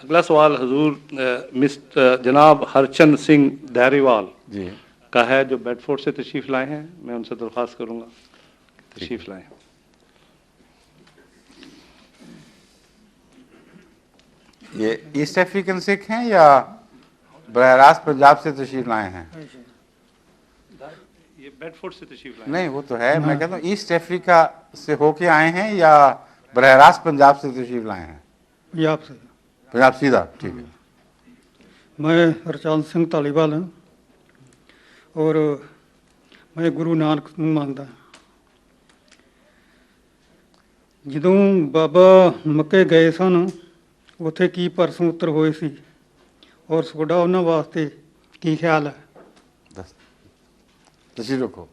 اگلا سوال حضور جناب ہرچند سنگھ دہریوال جی کا ہے، جو بیڈ فورڈ سے تشریف لائے ہیں. میں ان سے درخواست کروں گا تشریف لائیں. یہ ایسٹ افریقن سکھ ہیں یا براہ راست پنجاب سے تشریف لائے ہیں؟ یہ بیڈ فورڈ سے تشریف لائے. نہیں وہ تو ہے، میں کہتا ہوں ایسٹ افریقہ سے ہو کے آئے ہیں یا براہ راست پنجاب سے تشریف لائے ہیں؟ پنجاب سے. پنجاب سیدھا، ٹھیک ہے. میں ہرچند سنگھ ਧਾਲੀਵਾਲ ہوں اور میں ਗੁਰੂ ਨਾਨਕ ਨੂੰ ਮੰਨਦਾ. ਜਦੋਂ ਬਾਬਾ ਮੱਕੇ ਗਏ ਸਨ ਉੱਥੇ ਕੀ ਪ੍ਰਸ਼ਨ ਉੱਤਰ ਹੋਏ ਸੀ ਔਰ ਤੁਹਾਡਾ ਉਹਨਾਂ ਵਾਸਤੇ ਕੀ ਖਿਆਲ ਹੈ? تشریف رکھو.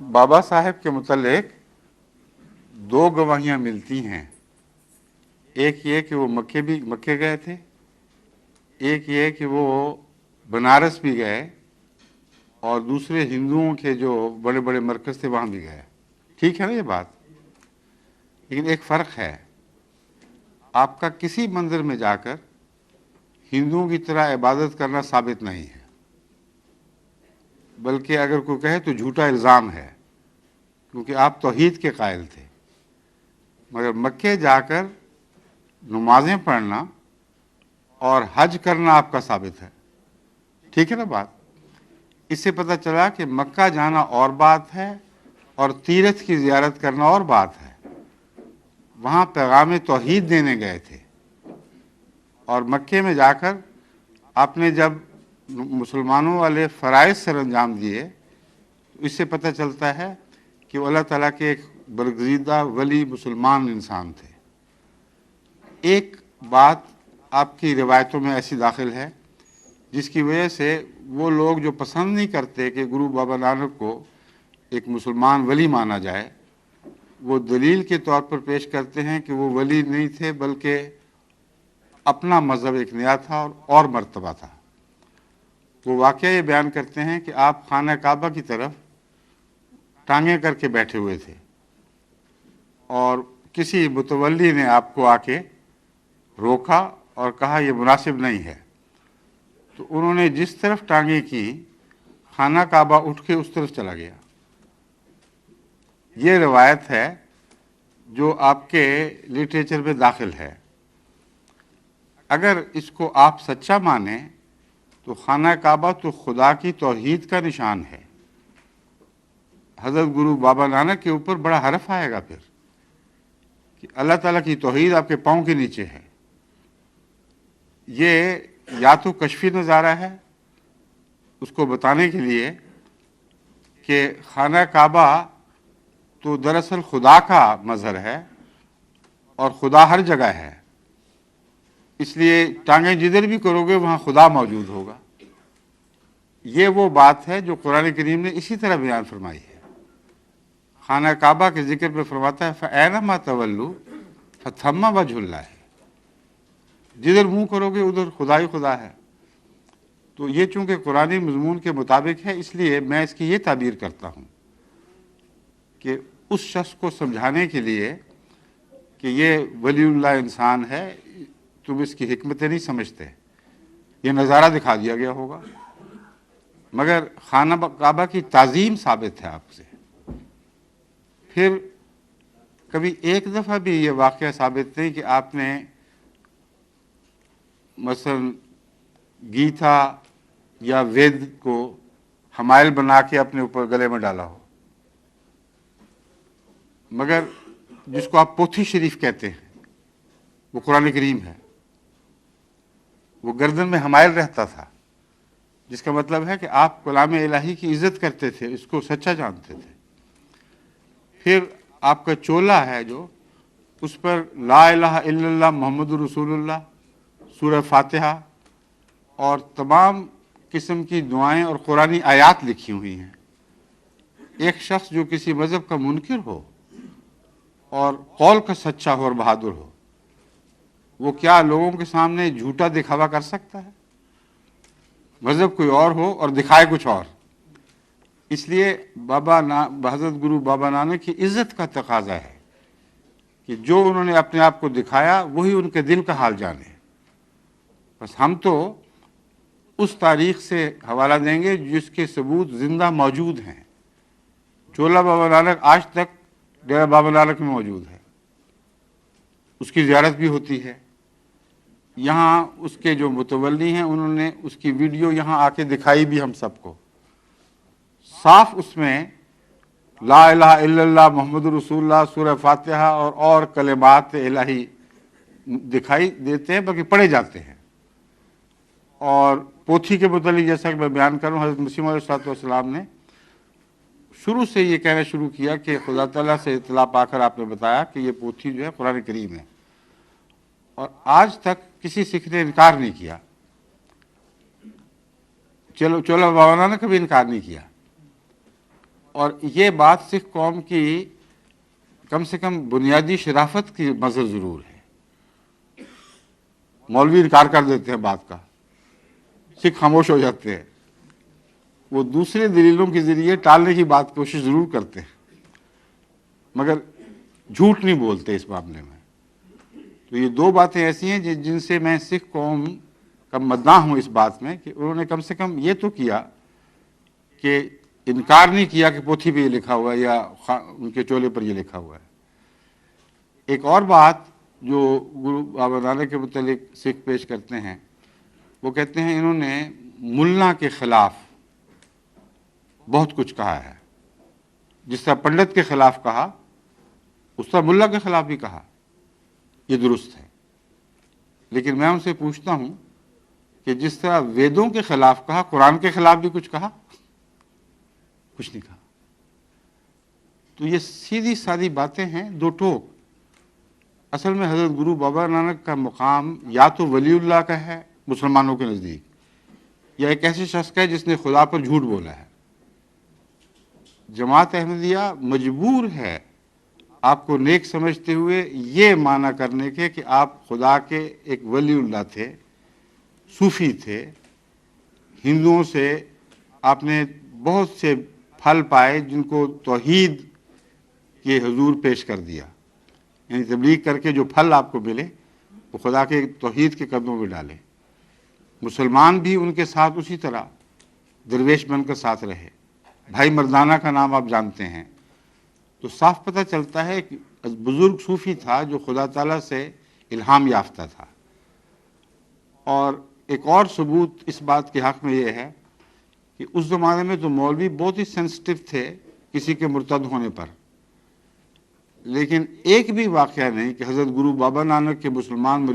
بابا صاحب کے متعلق دو گواہیاں ملتی ہیں. ایک یہ کہ وہ مکے گئے تھے، ایک یہ کہ وہ بنارس بھی گئے، اور دوسرے ہندوؤں کے جو بڑے بڑے مرکز تھے وہاں بھی گئے. ٹھیک ہے نا یہ بات؟ لیکن ایک فرق ہے، آپ کا کسی منظر میں جا کر ہندوؤں کی طرح عبادت کرنا ثابت نہیں ہے، بلکہ اگر کوئی کہے تو جھوٹا الزام ہے، کیونکہ آپ توحید کے قائل تھے. مگر مکے جا کر نمازیں پڑھنا اور حج کرنا آپ کا ثابت ہے. ٹھیک ہے نا بات؟ اس سے پتہ چلا کہ مکہ جانا اور بات ہے اور تیرتھ کی زیارت کرنا اور بات ہے. وہاں پیغام توحید دینے گئے تھے، اور مکے میں جا کر آپ نے جب مسلمانوں والے فرائض سر انجام دیے تو اس سے پتہ چلتا ہے کہ وہ اللہ تعالیٰ کے ایک برگزیدہ ولی مسلمان انسان تھے. ایک بات آپ کی روایتوں میں ایسی داخل ہے جس کی وجہ سے وہ لوگ جو پسند نہیں کرتے کہ گرو بابا نانک کو ایک مسلمان ولی مانا جائے، وہ دلیل کے طور پر پیش کرتے ہیں کہ وہ ولی نہیں تھے بلکہ اپنا مذہب ایک نیا تھا اور مرتبہ تھا. وہ واقعہ یہ بیان کرتے ہیں کہ آپ خانہ کعبہ کی طرف ٹانگیں کر کے بیٹھے ہوئے تھے، اور کسی متولی نے آپ کو آ کے روکا اور کہا یہ مناسب نہیں ہے. تو انہوں نے جس طرف ٹانگیں کی، خانہ کعبہ اٹھ کے اس طرف چلا گیا. یہ روایت ہے جو آپ کے لٹریچر میں داخل ہے. اگر اس کو آپ سچا مانیں تو خانہ کعبہ تو خدا کی توحید کا نشان ہے. حضرت گرو بابا نانک کے اوپر بڑا حرف آئے گا پھر کہ اللہ تعالیٰ کی توحید آپ کے پاؤں کے نیچے ہے. یہ یا تو کشفی نظارہ ہے اس کو بتانے کے لیے کہ خانہ کعبہ تو دراصل خدا کا مظہر ہے اور خدا ہر جگہ ہے، اس لیے ٹانگیں جدھر بھی کرو گے وہاں خدا موجود ہوگا. یہ وہ بات ہے جو قرآن کریم نے اسی طرح بیان فرمائی ہے. خانہ کعبہ کے ذکر پہ فرماتا ہے فَأَيْنَمَا تَوَلُّوا فَثَمَّ وَجْهُ اللَّهِ. جدھر منہ کرو گے ادھر خدا ہی خدا ہے. تو یہ چونکہ قرآنی مضمون کے مطابق ہے، اس لیے میں اس کی یہ تعبیر کرتا ہوں کہ اس شخص کو سمجھانے کے لیے کہ یہ ولی اللہ انسان ہے، تم اس کی حکمتیں نہیں سمجھتے، یہ نظارہ دکھا دیا گیا ہوگا. مگر خانہ کعبہ کی تعظیم ثابت ہے آپ سے. پھر کبھی ایک دفعہ بھی یہ واقعہ ثابت نہیں کہ آپ نے مثلا گیتا یا وید کو حمائل بنا کے اپنے اوپر گلے میں ڈالا ہو. مگر جس کو آپ پوتھی شریف کہتے ہیں وہ قرآن کریم ہے. وہ گردن میں حمائل رہتا تھا، جس کا مطلب ہے کہ آپ کلام الہی کی عزت کرتے تھے، اس کو سچا جانتے تھے. پھر آپ کا چولا ہے جو اس پر لا الہ الا اللہ محمد رسول اللہ، سورہ فاتحہ اور تمام قسم کی دعائیں اور قرآنی آیات لکھی ہوئی ہیں. ایک شخص جو کسی مذہب کا منکر ہو اور قول کا سچا ہو اور بہادر ہو، وہ کیا لوگوں کے سامنے جھوٹا دکھاوا کر سکتا ہے؟ مذہب کوئی اور ہو اور دکھائے کچھ اور. اس لیے حضرت گرو بابا نانک کی عزت کا تقاضا ہے کہ جو انہوں نے اپنے آپ کو دکھایا وہی ان کے دل کا حال جانے. بس ہم تو اس تاریخ سے حوالہ دیں گے جس کے ثبوت زندہ موجود ہیں. چولا بابا نانک آج تک ڈیرہ بابا نانک میں موجود ہے، اس کی زیارت بھی ہوتی ہے. یہاں اس کے جو متولی ہیں انہوں نے اس کی ویڈیو یہاں آ کے دکھائی بھی ہم سب کو. صاف اس میں لا الہ الا اللہ محمد رسول اللہ سورہ فاتحہ اور کلمات الہی دکھائی دیتے ہیں، بلکہ پڑھے جاتے ہیں. اور پوتھی کے متعلق جیسا کہ میں بیان کروں، حضرت مسیح علیہ السلام نے شروع سے یہ کہنا شروع کیا کہ خدا تعالیٰ سے اطلاع پا کر آپ نے بتایا کہ یہ پوتھی جو ہے قرآن کریم ہے، اور آج تک کسی سکھ نے انکار نہیں کیا. چولا بابا نانک نے کبھی انکار نہیں کیا. اور یہ بات سکھ قوم کی کم سے کم بنیادی شرافت کی مظہر ضرور ہے. مولوی انکار کر دیتے ہیں بات کا، سکھ خاموش ہو جاتے ہیں. وہ دوسرے دلیلوں کے ذریعے ٹالنے کی بات کوشش ضرور کرتے ہیں، مگر جھوٹ نہیں بولتے اس معاملے میں. تو یہ دو باتیں ایسی ہیں جن سے میں سکھ قوم کا مداح ہوں اس بات میں کہ انہوں نے کم سے کم یہ تو کیا کہ انکار نہیں کیا کہ پوتھی پہ یہ لکھا ہوا ہے یا ان کے چولے پر یہ لکھا ہوا ہے. ایک اور بات جو گرو بابا نانک کے متعلق سکھ پیش کرتے ہیں، وہ کہتے ہیں انہوں نے ملا کے خلاف بہت کچھ کہا ہے. جس طرح پنڈت کے خلاف کہا اس طرح ملا کے خلاف بھی کہا. یہ درست ہے، لیکن میں ان سے پوچھتا ہوں کہ جس طرح ویدوں کے خلاف کہا، قرآن کے خلاف بھی کچھ کہا؟ کچھ نہیں کہا. تو یہ سیدھی سادی باتیں ہیں، دو ٹوک. اصل میں حضرت گرو بابا نانک کا مقام یا تو ولی اللہ کا ہے مسلمانوں کے نزدیک، یا ایک ایسے شخص کا ہے جس نے خدا پر جھوٹ بولا ہے. جماعت احمدیہ مجبور ہے آپ کو نیک سمجھتے ہوئے یہ معنی کرنے کے کہ آپ خدا کے ایک ولی اللہ تھے، صوفی تھے. ہندوؤں سے آپ نے بہت سے پھل پائے جن کو توحید کے حضور پیش کر دیا. یعنی تبلیغ کر کے جو پھل آپ کو ملے وہ خدا کے توحید کے قدموں میں ڈالے. مسلمان بھی ان کے ساتھ اسی طرح درویش بن کر ساتھ رہے. بھائی مردانہ کا نام آپ جانتے ہیں. تو صاف پتہ چلتا ہے کہ بزرگ صوفی تھا جو خدا تعالیٰ سے الہام یافتہ تھا. اور ایک اور ثبوت اس بات کے حق میں یہ ہے کہ اس زمانے میں تو مولوی بہت ہی سینسٹیو تھے کسی کے مرتد ہونے پر، لیکن ایک بھی واقعہ نہیں کہ حضرت گرو بابا نانک کے مسلمان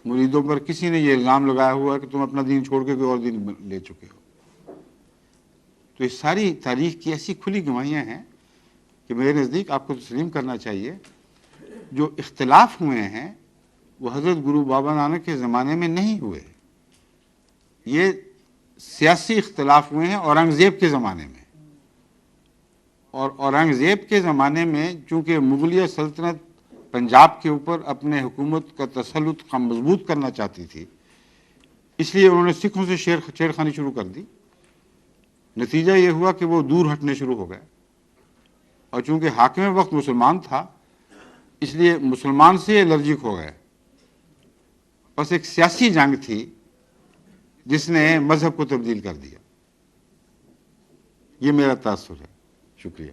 مریدوں پر کسی نے یہ الزام لگایا ہوا ہے کہ تم اپنا دین چھوڑ کے کوئی اور دین لے چکے ہو. تو یہ ساری تاریخ کی ایسی کھلی گواہیاں ہیں کہ میرے نزدیک آپ کو تسلیم کرنا چاہیے. جو اختلاف ہوئے ہیں وہ حضرت گرو بابا نانک کے زمانے میں نہیں ہوئے. یہ سیاسی اختلاف ہوئے ہیں اورنگزیب کے زمانے میں. اور اورنگزیب کے زمانے میں چونکہ مغلیہ سلطنت پنجاب کے اوپر اپنے حکومت کا تسلط مضبوط کرنا چاہتی تھی، اس لیے انہوں نے سکھوں سے چھیڑخانی شروع کر دی. نتیجہ یہ ہوا کہ وہ دور ہٹنے شروع ہو گئے. اور چونکہ حاکم وقت مسلمان تھا اس لیے مسلمان سے الرجک ہو گئے. بس ایک سیاسی جنگ تھی جس نے مذہب کو تبدیل کر دیا. یہ میرا تاثر ہے. شکریہ.